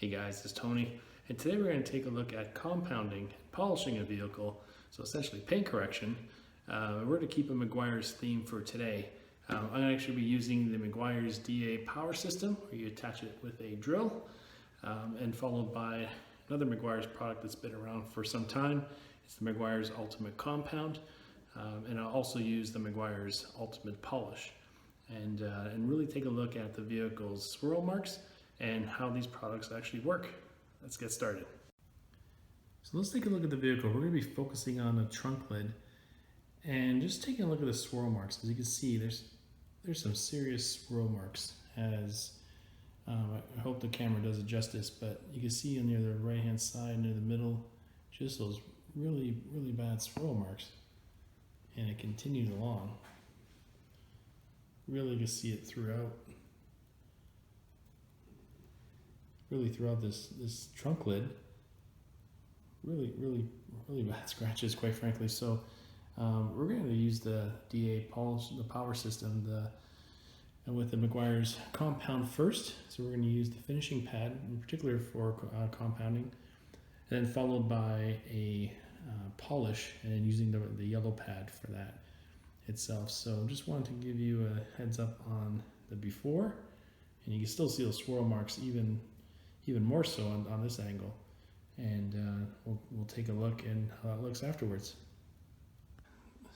Hey guys, it's Tony, and today we're going to take a look at compounding and polishing a vehicle, so essentially paint correction. We're going to keep a Meguiar's theme for today. I'm going to actually be using the Meguiar's DA power system, where you attach it with a drill, and followed by another Meguiar's product that's been around for some time. It's the Meguiar's Ultimate Compound, and I'll also use the Meguiar's Ultimate Polish, and really take a look at the vehicle's swirl marks and how these products actually work. Let's get started. So let's take a look at the vehicle. We're going to be focusing on the trunk lid and just taking a look at the swirl marks. As you can see, there's some serious swirl marks. As I hope the camera does it justice, but you can see near the right hand side, near the middle, just those really bad swirl marks, and it continues along. Really, you can see it throughout. Really throughout this trunk lid. Really bad scratches, quite frankly. So we're going to use the DA polish, the power system, and with the Meguiar's compound first. So we're going to use the finishing pad, in particular for compounding, and then followed by a polish, and then using the yellow pad for that itself. So just wanted to give you a heads up on the before, and you can still see those swirl marks even more so on this angle, and we'll take a look and how it looks afterwards.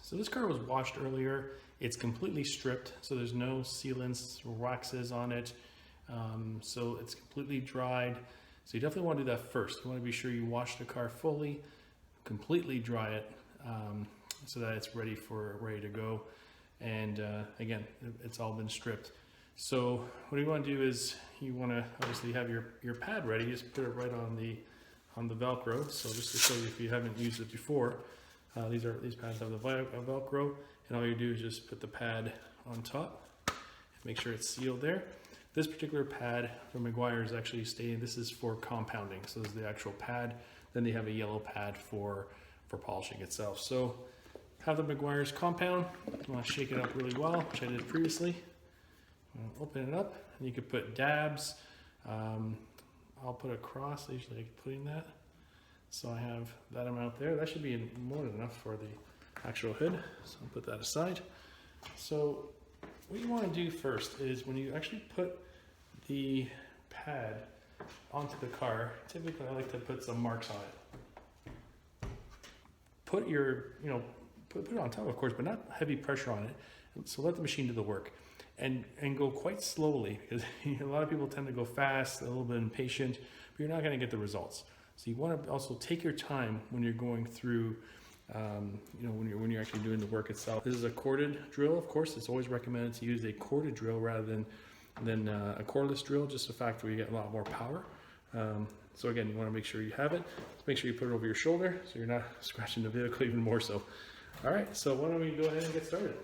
So this car was washed earlier. It's completely stripped, so there's no sealants or waxes on it, so it's completely dried. So you definitely want to do that first. You want to be sure you wash the car fully, completely dry it, so that it's ready to go. And again, it's all been stripped. So what you want to do is you want to obviously have your pad ready. Just put it right on the Velcro. So just to show you, if you haven't used it before, these pads have the Velcro, and all you do is just put the pad on top, make sure it's sealed there. This particular pad from Meguiar is actually stating this is for compounding. So this is the actual pad. Then they have a yellow pad for polishing itself. So have the Meguiar's compound. You want to shake it up really well, which I did previously. Open it up, and you could put dabs. I'll put a cross. I usually like putting that. So I have that amount there. That should be more than enough for the actual hood. So I'll put that aside. So what you want to do first is when you actually put the pad onto the car, typically I like to put some marks on it. Put your, put it on top, of course, but not heavy pressure on it. So let the machine do the work. And go quite slowly, because a lot of people tend to go fast, a little bit impatient, but you're not going to get the results. So you want to also take your time when you're going through, when you're actually doing the work itself. This is a corded drill, of course. It's always recommended to use a corded drill rather than a cordless drill, just the fact that you get a lot more power. So again, you want to make sure you have it. Make sure you put it over your shoulder so you're not scratching the vehicle even more so. All right, so why don't we go ahead and get started.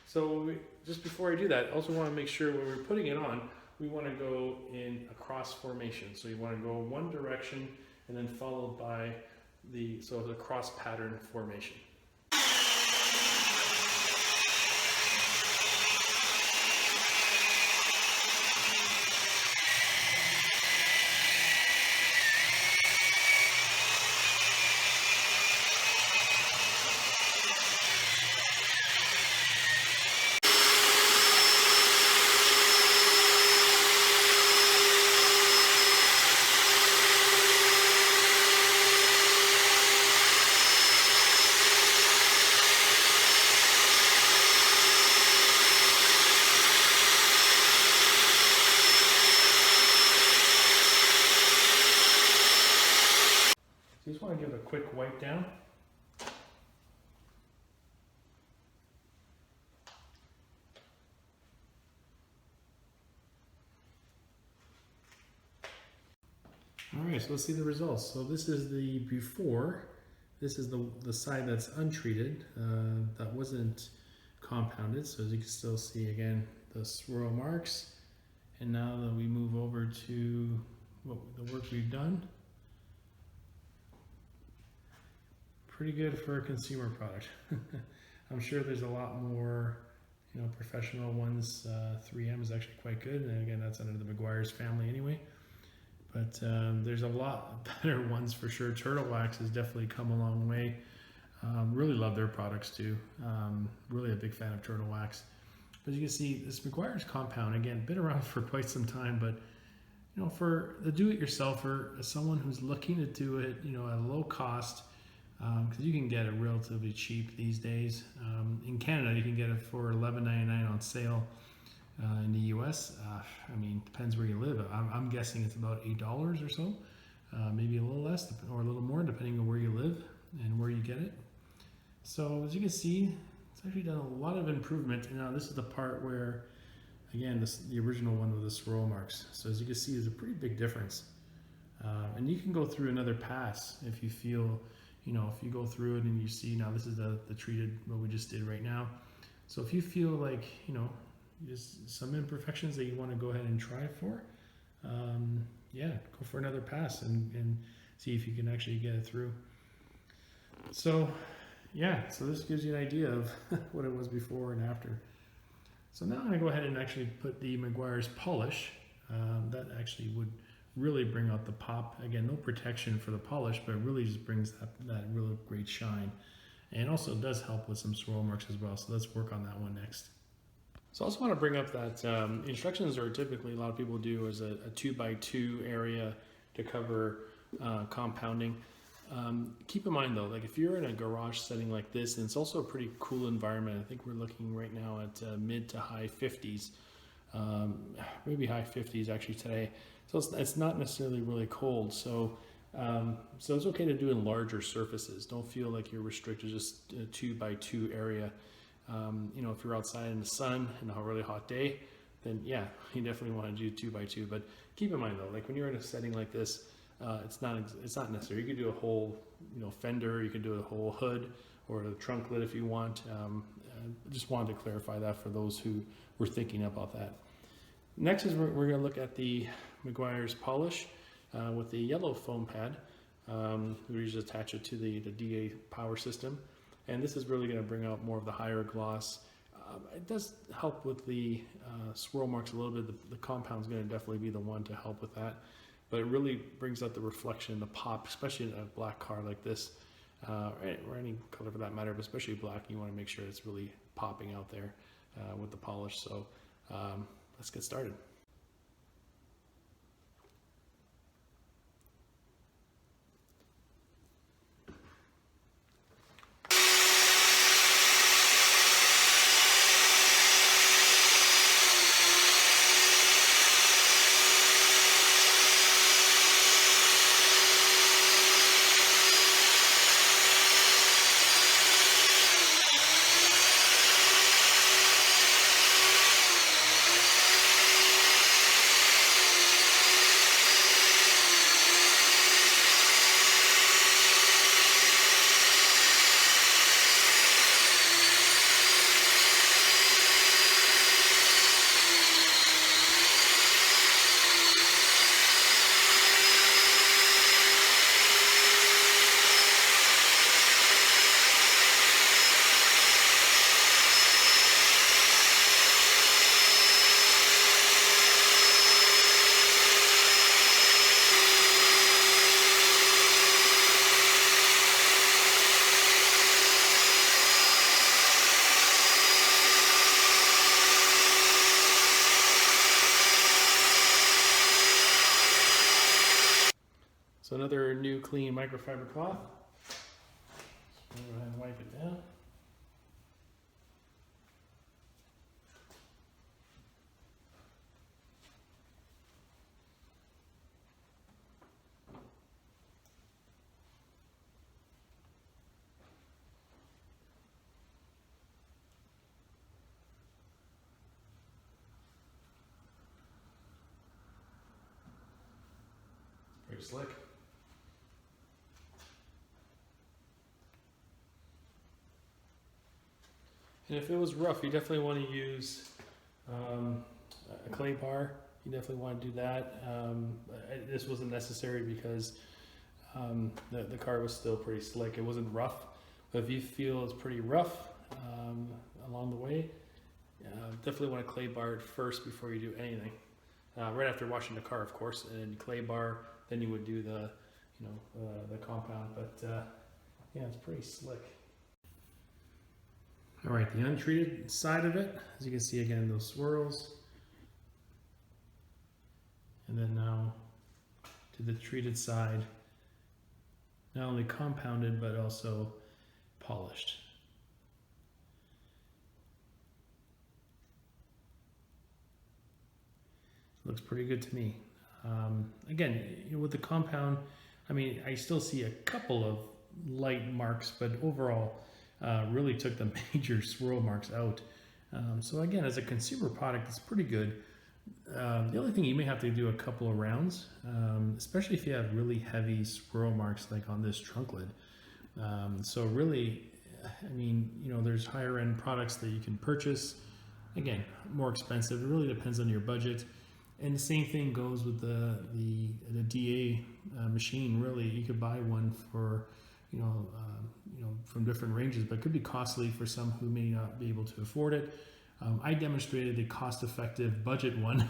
So just before I do that, I also want to make sure when we're putting it on, we want to go in a cross formation. So you want to go one direction and then followed by the cross pattern formation. So you just want to give it a quick wipe down. All right, so let's see the results. So this is the before. This is the side that's untreated, that wasn't compounded. So as you can still see, again, the swirl marks. And now that we move over to the work we've done, pretty good for a consumer product. I'm sure there's a lot more, professional ones. 3M is actually quite good, and again, that's under the Meguiar's family anyway. But but there's a lot better ones for sure. Turtle Wax has definitely come a long way. Really love their products too. Really a big fan of Turtle Wax. But you can see this Meguiar's compound, again, been around for quite some time, but you know, for the do-it-yourselfer, as someone who's looking to do it, you know, at a low cost, because you can get it relatively cheap these days. In Canada, you can get it for $11.99 on sale. In the US, I mean, depends where you live. I'm guessing it's about $8 or so, maybe a little less or a little more, depending on where you live and where you get it. So as you can see, it's actually done a lot of improvement. Now this is the part where, again, the original one with the swirl marks. So as you can see, there's a pretty big difference. And you can go through another pass if you feel, you know, if you go through it and you see, now this is the treated, what we just did right now. So if you feel like, you know, there's some imperfections that you want to go ahead and try for, yeah, go for another pass and see if you can actually get it through. So yeah, so this gives you an idea of what it was before and after. So now I'm going to go ahead and actually put the Meguiar's polish. That actually would really bring out the pop. Again, no protection for the polish, but it really just brings that real great shine. And also does help with some swirl marks as well. So let's work on that one next. So I also want to bring up that instructions are typically, a lot of people do as a 2x2 area to cover compounding. Keep in mind though, like if you're in a garage setting like this, and it's also a pretty cool environment. I think we're looking right now at mid to high 50s, maybe high 50s actually today. So it's not necessarily really cold. So so it's okay to do in larger surfaces. Don't feel like you're restricted to just a 2x2 area. You know, if you're outside in the sun and a really hot day, then yeah, you definitely want to do 2x2. But keep in mind though, like when you're in a setting like this, it's not necessary. You could do a whole, you know, fender. You could do a whole hood or a trunk lid if you want. I just wanted to clarify that for those who were thinking about that. Next is we're going to look at the Meguiar's polish with the yellow foam pad. We just attach it to the DA power system. And this is really going to bring out more of the higher gloss. It does help with the swirl marks a little bit. The compound is going to definitely be the one to help with that. But it really brings out the reflection, the pop, especially in a black car like this, or any color for that matter, but especially black. You want to make sure it's really popping out there with the polish. So let's get started. So another new clean microfiber cloth. Go ahead and wipe it down. Pretty slick. And if it was rough, you definitely want to use a clay bar. You definitely want to do that. This wasn't necessary because the car was still pretty slick. It wasn't rough, but if you feel it's pretty rough along the way, definitely want to clay bar it first before you do anything. right after washing the car, of course, and clay bar. Then you would do the, the compound. But yeah, it's pretty slick. All right, the untreated side of it, as you can see again, those swirls. And then now to the treated side, not only compounded, but also polished. Looks pretty good to me. Again, with the compound, I mean, I still see a couple of light marks, but overall, really took the major swirl marks out. So again, as a consumer product, it's pretty good. The only thing, you may have to do a couple of rounds, especially if you have really heavy swirl marks like on this trunk lid. So really, I mean, there's higher end products that you can purchase. Again, more expensive. It really depends on your budget. And the same thing goes with the DA machine. Really, you could buy one for, from different ranges, but it could be costly for some who may not be able to afford it. I demonstrated the cost-effective budget one,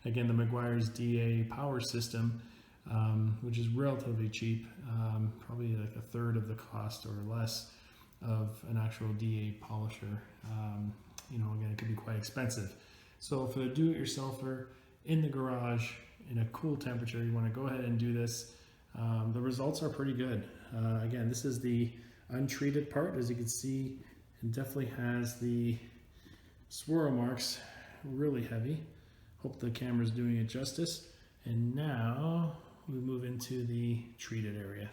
again, the Meguiar's DA power system, which is relatively cheap, probably like a third of the cost or less of an actual DA polisher. Again, it could be quite expensive. So for a do-it-yourselfer in the garage in a cool temperature, you want to go ahead and do this. The results are pretty good. Again, this is the untreated part. As you can see, it definitely has the swirl marks, really heavy. Hope the camera's doing it justice. And now we move into the treated area.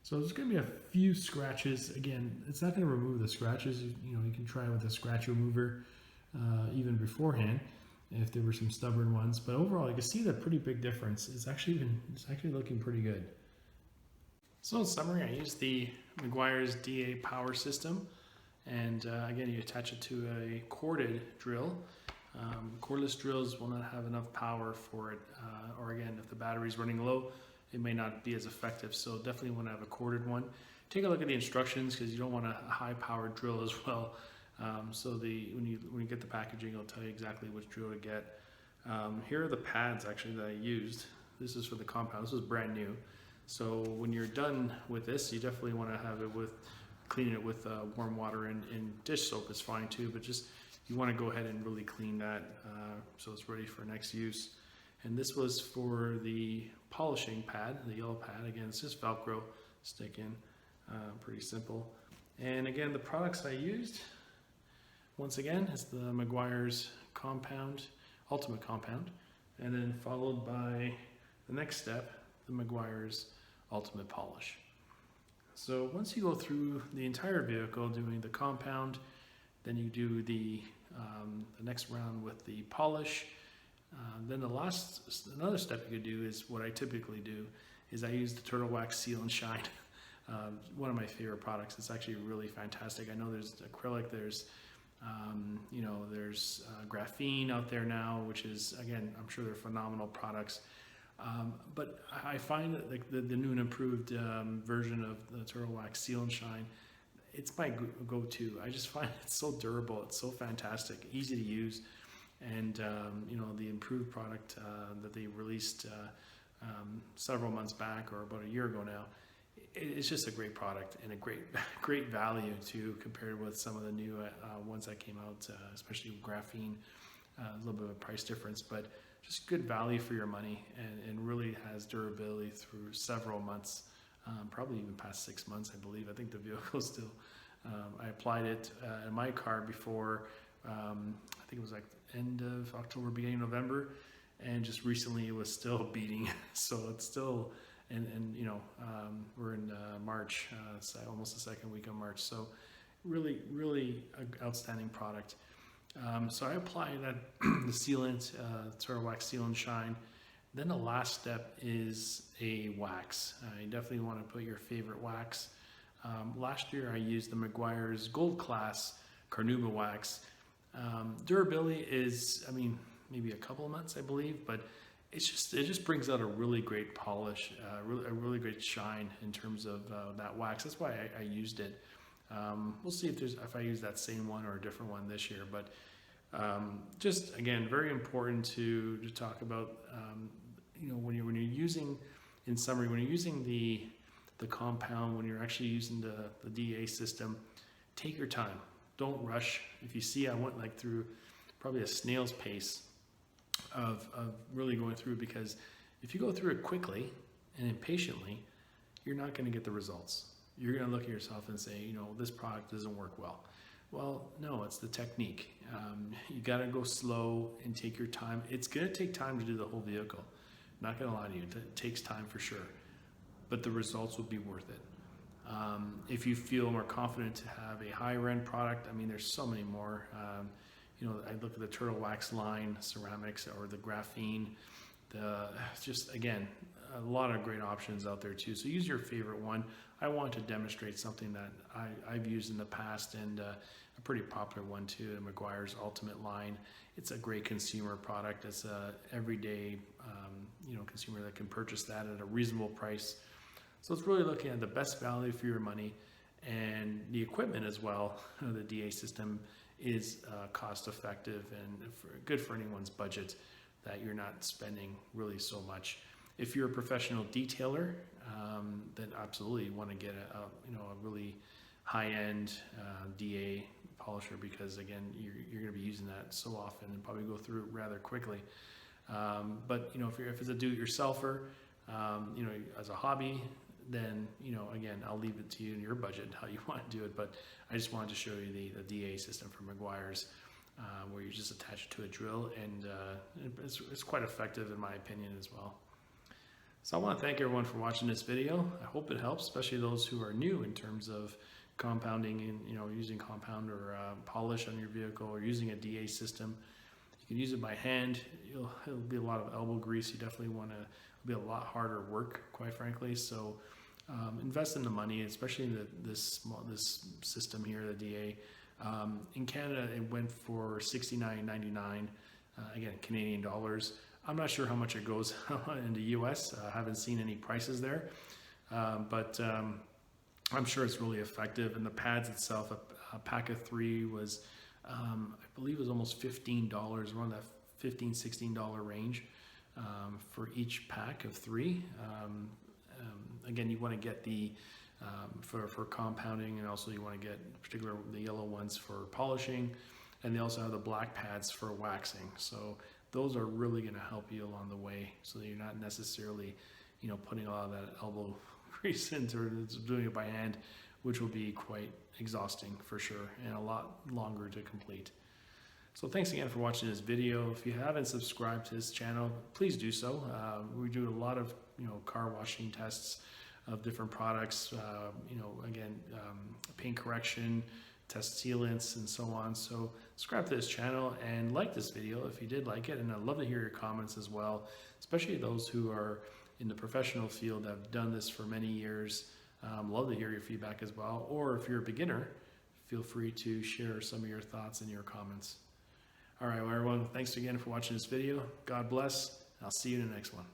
So there's going to be a few scratches. Again, it's not going to remove the scratches. You can try with a scratch remover even beforehand if there were some stubborn ones. But overall, you can see the pretty big difference. It's actually looking pretty good. So in summary, I used the Meguiar's DA power system. And again, you attach it to a corded drill. Cordless drills will not have enough power for it, or again, if the battery's running low, it may not be as effective. So definitely want to have a corded one. Take a look at the instructions, because you don't want a high-powered drill as well. So when you get the packaging, it'll tell you exactly which drill to get. Here are the pads actually that I used. This is for the compound. This was brand new. So when you're done with this, you definitely want to have it clean it with warm water, and dish soap is fine too, but just you want to go ahead and really clean that so it's ready for next use. And this was for the polishing pad, the yellow pad. Again, it's just Velcro, stick in, pretty simple. And again, the products I used, once again, is the Meguiar's compound, ultimate compound, and then followed by the next step, the Meguiar's ultimate polish. So once you go through the entire vehicle doing the compound, then you do the next round with the polish. Then another step you could do is what I typically do is I use the Turtle Wax Seal and Shine. One of my favorite products. It's actually really fantastic. I know there's acrylic, there's graphene out there now, which is, again, I'm sure they're phenomenal products. But I find that like the new and improved version of the Turtle Wax Seal and Shine, it's my go-to. I just find it so durable. It's so fantastic, easy to use, and the improved product that they released several months back, or about a year ago now. It's just a great product and a great value too, compared with some of the new ones that came out, especially with graphene. A little bit of a price difference, but just good value for your money, and really has durability through several months, probably even past 6 months, I believe. I think the vehicle still, I applied it in my car before, I think it was like end of October, beginning of November, and just recently it was still beating. So it's still, we're in March, so almost the second week of March. So really outstanding product. So I apply the sealant, Turtle Wax Seal and Shine. Then the last step is a wax. You definitely want to put your favorite wax. Last year I used the Meguiar's Gold Class Carnauba wax. Durability is, maybe a couple of months, I believe, but it just brings out a really great polish, a really great shine in terms of that wax. That's why I used it. We'll see if I use that same one or a different one this year, but Just again, very important to talk about. When you're using, in summary, when you're using the compound, when you're actually using the DA system, take your time. Don't rush. If you see, I went like through probably a snail's pace of really going through, because if you go through it quickly and impatiently, you're not going to get the results. You're going to look at yourself and say, this product doesn't work well. Well, no, it's the technique. You got to go slow and take your time. It's going to take time to do the whole vehicle. Not going to lie to you, it takes time for sure, but the results will be worth it. If you feel more confident to have a higher end product, I mean, there's so many more. I look at the turtle wax line, ceramics, or the graphene. Just again, a lot of great options out there too. So use your favorite one. I want to demonstrate something that I've used in the past, and a pretty popular one too, the Meguiar's Ultimate line. It's a great consumer product. It's a everyday consumer that can purchase that at a reasonable price. So it's really looking at the best value for your money, and the equipment as well. The DA system is cost effective and good for anyone's budget, that you're not spending really so much. If you're a professional detailer, then absolutely you want to get a really high-end DA polisher, because again, you're going to be using that so often and probably go through it rather quickly. But if it's a do-it-yourselfer, as a hobby, then again, I'll leave it to you and your budget and how you want to do it. But I just wanted to show you the DA system from Meguiar's, where you just attach it to a drill, and it's quite effective in my opinion as well. So I want to thank everyone for watching this video. I hope it helps, especially those who are new in terms of compounding and using compound or polish on your vehicle, or using a DA system. You can use it by hand. It'll be a lot of elbow grease. You definitely want to. It'll be a lot harder work, quite frankly. So invest in the money, especially in this system here, the DA. In Canada, it went for $69.99. Again, Canadian dollars. I'm not sure how much it goes in the US. I haven't seen any prices there, but I'm sure it's really effective. And the pads itself, a pack of 3 was, I believe it was almost $15, around that $15, $16 range for each pack of 3. Again, you want to get the for compounding, and also you want to get particularly the yellow ones for polishing, and they also have the black pads for waxing. So those are really going to help you along the way, so that you're not necessarily putting a lot of that elbow grease into doing it by hand, which will be quite exhausting for sure, and a lot longer to complete. So thanks again for watching this video. If you haven't subscribed to this channel, please do so. We do a lot of car washing tests of different products, paint correction, test sealants, and so on. So subscribe to this channel and like this video if you did like it, and I'd love to hear your comments as well, especially those who are in the professional field that have done this for many years. Love to hear your feedback as well, or if you're a beginner, feel free to share some of your thoughts in your comments. All right, well, everyone, thanks again for watching this video. God bless. I'll see you in the next one.